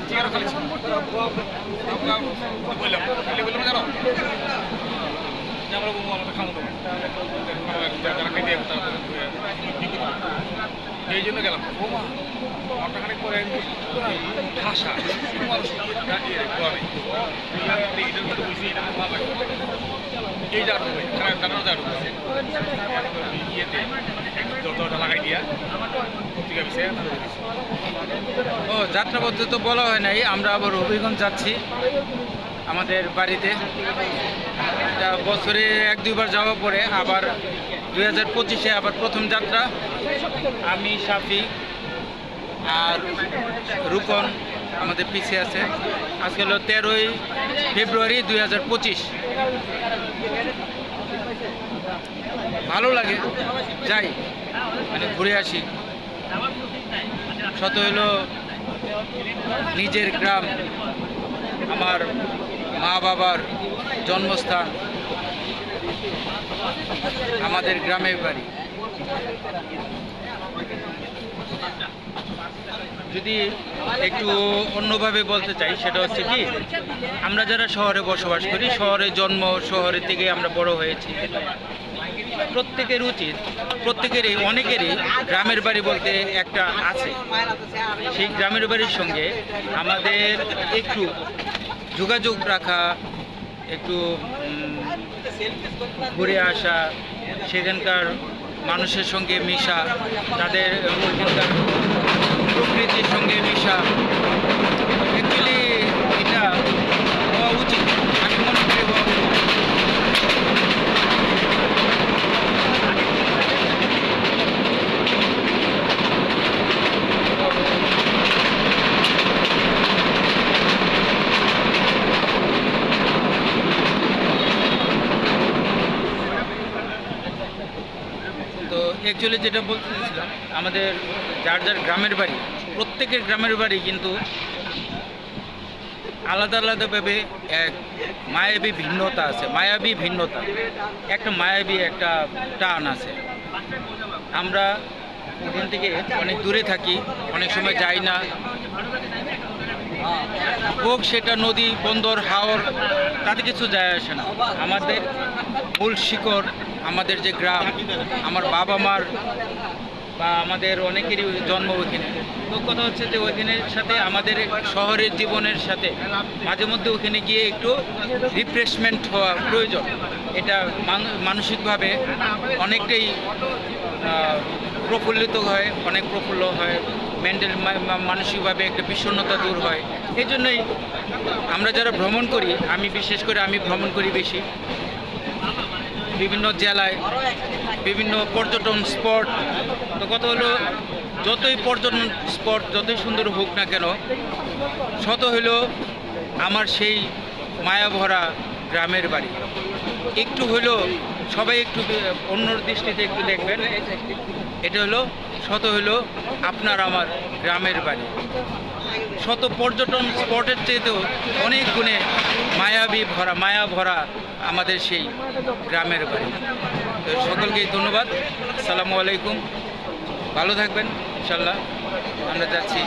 চেয়ারও খালি ছিল আমরা বললাম জানো যে আমরা বলবো আমাদের খাওয়া দেবো যারা খাইতে এই জন্য গেলাম ঘন্টাখানেক পরে ঠাসা মানুষ এটার মধ্যে বুঝছি এটা ভালো লাগে এই জায়গাটা দাঁড়ানো জায়গাটা ইয়েতে দরজা লাগাই দিয়া পত্রিকা বিষয়ে ও যাত্রাপথে তো বলা হয় নাই, আমরা আবার হবিগঞ্জ যাচ্ছি আমাদের বাড়িতে। এটা বছরে 1-2 বার যাওয়া পরে আবার 2025-এ আবার প্রথম যাত্রা। আমি সাফি আর রূপন আমাদের পিছিয়ে আছে। আজকে হলো 13ই ফেব্রুয়ারি 2025। ভালো লাগে, যাই মানে ঘুরে আসি। শত হলো নিজের গ্রাম, আমার মা বাবার জন্মস্থান, আমাদের গ্রামের বাড়ি। যদি একটু অন্যভাবে বলতে চাই সেটা হচ্ছে কি, আমরা যারা শহরে বসবাস করি, শহরে জন্ম, শহরের থেকে আমরা বড় হয়েছি, প্রত্যেকের উচিত, প্রত্যেকেরই অনেকেরই গ্রামের বাড়ি বলতে একটা আছে। সেই গ্রামের বাড়ির সঙ্গে আমাদের একটু যোগাযোগ রাখা, একটু ঘুরে আসা, সেখানকার মানুষের সঙ্গে মিশা, তাদের ওইখানকার প্রকৃতির সঙ্গে মিশা, অ্যাকচুয়ালি এটা হওয়া উচিত। আমি মনে করি হওয়া উচিত। তো অ্যাকচুয়ালি যেটা বলতে চাইছিলাম, আমাদের যার যার গ্রামের বাড়ি, প্রত্যেকের গ্রামের বাড়ি কিন্তু আলাদা আলাদাভাবে এক মায়াবী ভিন্নতা আছে, মায়াবী ভিন্নতা, একটা মায়াবী একটা টান আছে। আমরা ওখান থেকে অনেক দূরে থাকি, অনেক সময় যাই না, হোক সেটা নদী, বন্দর, হাওর, তাতে কিছু যায় আসে না। আমাদের মূল শিকড়, আমাদের যে গ্রাম, আমার বাবা মার বা আমাদের অনেকেরই জন্ম ওইখানে। তো কথা হচ্ছে যে ওইখানের সাথে আমাদের শহরের জীবনের সাথে মাঝে মধ্যে ওখানে গিয়ে একটু রিফ্রেশমেন্ট হওয়া প্রয়োজন। এটা মানসিকভাবে অনেকটাই প্রফুল্লিত হয়, অনেক প্রফুল্ল হয়, মেন্টাল মানসিকভাবে একটা বিষণ্ণতা দূর হয়। এই জন্যই আমরা যারা ভ্রমণ করি, আমি বিশেষ করে আমি ভ্রমণ করি বেশি, বিভিন্ন জেলায় বিভিন্ন পর্যটন স্পট। তো কথা হলো, যতই পর্যটন স্পট যতই সুন্দর হোক না কেন, শত হলো আমার সেই মায়াভরা গ্রামের বাড়ি। একটু হলো সবাই একটু অন্য দৃষ্টিতে একটু দেখবেন, এটা হলো শত হলো আপনার আমার গ্রামের বাড়ি। শত পর্যটন স্পটের চেয়েতেও অনেক গুণে মায়া ভরা আমাদের সেই গ্রামের বাড়ি। তো সকলকেই ধন্যবাদ, আসসালামু আলাইকুম, ভালো থাকবেন ইনশাল্লাহ। আমরা যাচ্ছি।